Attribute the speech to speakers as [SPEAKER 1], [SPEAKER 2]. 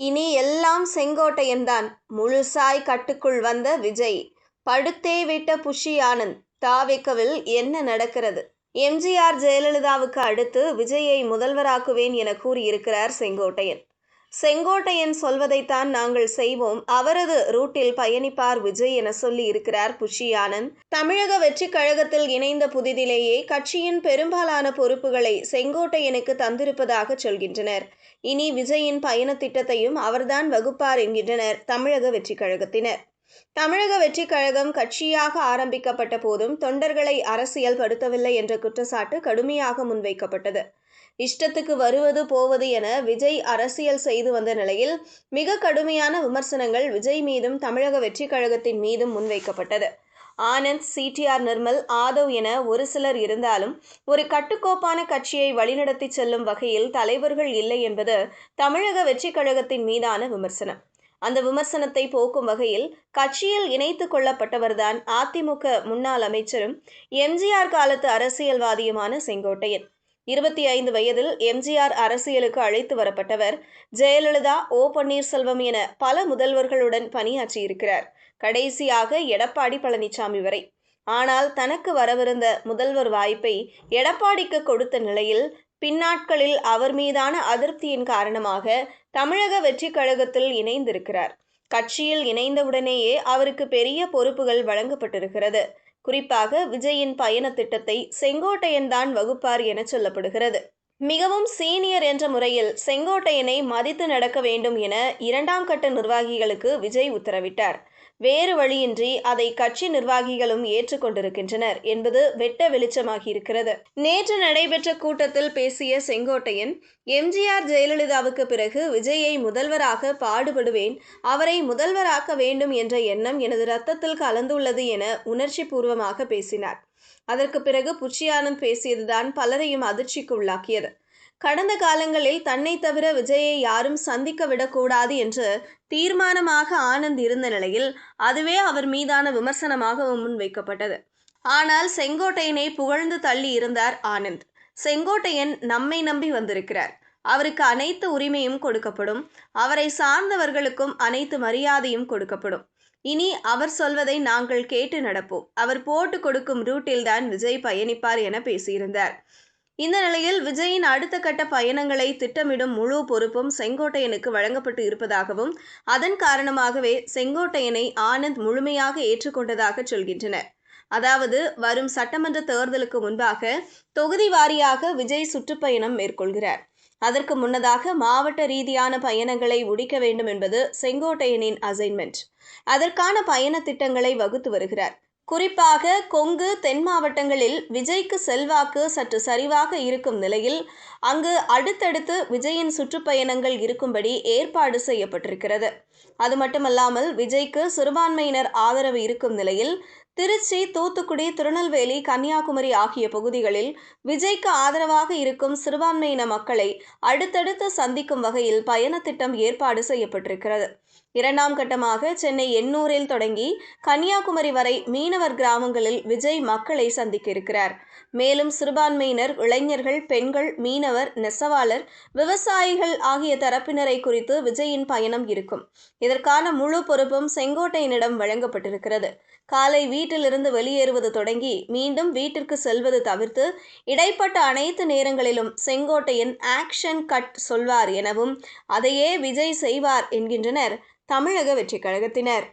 [SPEAKER 1] இனி எல்லாம் செங்கோட்டையன்தான். முழுசாய் கட்டுக்குள் வந்த விஜய். படுத்தே விட்ட புஷி ஆனந்த். தாவேக்கவில் என்ன நடக்கிறது? எம்ஜிஆர் ஜெயலலிதாவுக்கு அடுத்து விஜயை முதல்வராக்குவேன் என கூறியிருக்கிறார் செங்கோட்டையன். செங்கோட்டையன் சொல்வதைத்தான் நாங்கள் செய்வோம், அவரது ரூட்டில் பயணிப்பார் விஜய் என சொல்லி இருக்கிறார் புஷி ஆனந்த். தமிழக வெற்றி கழகத்தில் இணைந்த புதிதிலேயே கட்சியின் பெரும்பாலான பொறுப்புகளை செங்கோட்டையனுக்கு தந்திருப்பதாக சொல்கின்றனர். இனி விஜயின் பயண திட்டத்தையும் அவர்தான் வகுப்பார் என்கின்றனர் தமிழக வெற்றி கழகத்தினர். தமிழக வெற்றி கழகம் கட்சியாக ஆரம்பிக்கப்பட்ட போதும் தொண்டர்களை அரசியல் படுத்தவில்லை என்ற குற்றச்சாட்டு கடுமையாக முன்வைக்கப்பட்டது. இஷ்டத்துக்கு வருவது போவது என விஜய் அரசியல் செய்து வந்த நிலையில் மிக கடுமையான விமர்சனங்கள் விஜய் மீதும் தமிழக வெற்றி கழகத்தின் மீதும் முன்வைக்கப்பட்டது. ஆனந்த், சிடிஆர் நிர்மல், ஆதவ் என ஒரு சிலர் இருந்தாலும் ஒரு கட்டுக்கோப்பான கட்சியை வழிநடத்தி செல்லும் வகையில் தலைவர்கள் இல்லை என்பது தமிழக வெற்றி கழகத்தின் மீதான விமர்சனம். அந்த விமர்சனத்தை போக்கும் வகையில் கட்சியில் இணைத்து கொள்ளப்பட்டவர்தான் அதிமுக முன்னாள் அமைச்சரும் எம்ஜிஆர் காலத்து அரசியல்வாதியுமான செங்கோட்டையன். 25 வயதில் எம்ஜிஆர் அரசியலுக்கு அழைத்து வரப்பட்டவர். ஜெயலலிதா, ஓ பன்னீர்செல்வம் என பல முதல்வர்களுடன் பணியாற்றியிருக்கிறார். கடைசியாக எடப்பாடி பழனிசாமி வரை. ஆனால் தனக்கு வரவிருந்த முதல்வர் வாய்ப்பை எடப்பாடிக்கு கொடுத்த நிலையில் பின்னாட்களில் அவர் மீதான அதிருப்தியின் காரணமாக தமிழக வெற்றி கழகத்தில் இணைந்திருக்கிறார். கட்சியில் இணைந்தவுடனேயே அவருக்கு பெரிய பொறுப்புகள் வழங்கப்பட்டிருக்கிறது. குறிப்பாக விஜயின் பயண திட்டத்தை செங்கோட்டையன் தான் வகுப்பார் என சொல்லப்படுகிறது. மிகவும் சீனியர் என்ற முறையில் செங்கோட்டையனை மதித்து நடக்க வேண்டும் என 2ஆம் கட்ட நிர்வாகிகளுக்கு விஜய் உத்தரவிட்டார். வேறு வழியின்றி அதை கட்சி நிர்வாகிகளும் ஏற்றுக்கொண்டிருக்கின்றனர் என்பது வெட்ட வெளிச்சமாகியிருக்கிறது. நேற்று நடைபெற்ற கூட்டத்தில் பேசிய செங்கோட்டையன், எம்ஜிஆர் ஜெயலலிதாவுக்கு பிறகு விஜயை முதல்வராக பாடுபடுவேன், அவரை முதல்வராக்க வேண்டும் என்ற எண்ணம் எனது ரத்தத்தில் கலந்துள்ளது என உணர்ச்சி பூர்வமாக பேசினார். அதற்கு பிறகு புஷி ஆனந்த் பேசியதுதான் பலரையும் அதிர்ச்சிக்கு உள்ளாக்கியது. கடந்த காலங்களில் தன்னை தவிர விஜயை யாரும் சந்திக்க விடக்கூடாது என்று தீர்மானமாக ஆனந்த் இருந்த நிலையில் அதுவே அவர் மீதான விமர்சனமாகவும் முன்வைக்கப்பட்டது. ஆனால் செங்கோட்டையனை புகழ்ந்து தள்ளி இருந்தார் ஆனந்த். செங்கோட்டையன் நம்மை நம்பி வந்திருக்கிறார், அவருக்கு அனைத்து உரிமையும் கொடுக்கப்படும், அவரை சார்ந்தவர்களுக்கும் அனைத்து மரியாதையும் கொடுக்கப்படும். இனி அவர் சொல்வதை நாங்கள் கேட்டு நடப்போம், அவர் போட்டு கொடுக்கும் ரூட்டில்தான் விஜய் பயணிப்பார் என பேசியிருந்தார். இந்த நிலையில் விஜயின் அடுத்த கட்ட பயணங்களை திட்டமிடும் முழு பொறுப்பும் செங்கோட்டையனுக்கு வழங்கப்பட்டு இருப்பதாகவும் அதன் காரணமாகவே செங்கோட்டையனை ஆனந்த் முழுமையாக ஏற்றுக்கொண்டதாக சொல்கின்றனர். அதாவது வரும் சட்டமன்ற தேர்தலுக்கு முன்பாக தொகுதி வாரியாக விஜய் சுற்றுப்பயணம் மேற்கொள்கிறார். அதற்கு முன்னதாக மாவட்ட ரீதியான பயணங்களை முடிக்க வேண்டும் என்பது செங்கோட்டையனின் அசைன்மெண்ட். அதற்கான பயண திட்டங்களை வகுத்து வருகிறார். குறிப்பாக கொங்கு, தென் மாவட்டங்களில் விஜய்க்கு செல்வாக்கு சற்று சரிவாக இருக்கும் நிலையில் அங்கு அடுத்தடுத்து விஜயின் சுற்றுப்பயணங்கள் இருக்கும்படி ஏற்பாடு செய்யப்பட்டிருக்கிறது. அது மட்டுமல்லாமல் விஜய்க்கு சிறுபான்மையினர் ஆதரவு இருக்கும் நிலையில் திருச்சி, தூத்துக்குடி, திருநெல்வேலி, கன்னியாகுமரி ஆகிய பகுதிகளில் விஜய்க்கு ஆதரவாக இருக்கும் சிறுபான்மையின மக்களை அடுத்தடுத்து சந்திக்கும் வகையில் பயண திட்டம் ஏற்பாடு செய்யப்பட்டிருக்கிறது. 2ஆம் கட்டமாக சென்னை எண்ணூரில் தொடங்கி கன்னியாகுமரி வரை மீனவர் கிராமங்களில் விஜய் மக்களை சந்திக்க இருக்கிறார். மேலும் சிறுபான்மையினர், இளைஞர்கள், பெண்கள், மீனவர், நெசவாளர், விவசாயிகள் ஆகிய தரப்பினரை குறித்து விஜயின் பயணம் இருக்கும். இதற்கான முழு பொறுப்பும் செங்கோட்டையனிடம் வழங்கப்பட்டிருக்கிறது. காலை வீட்டிலிருந்து வெளியேறுவது தொடங்கி மீண்டும் வீட்டிற்கு செல்வது தவிர்த்து இடைப்பட்ட அனைத்து நேரங்களிலும் செங்கோட்டையன் ஆக்ஷன் கட் சொல்வார் எனவும் அதையே விஜய் செய்வார் என்கின்றனர் தமிழக வெற்றி கழகத்தினர்.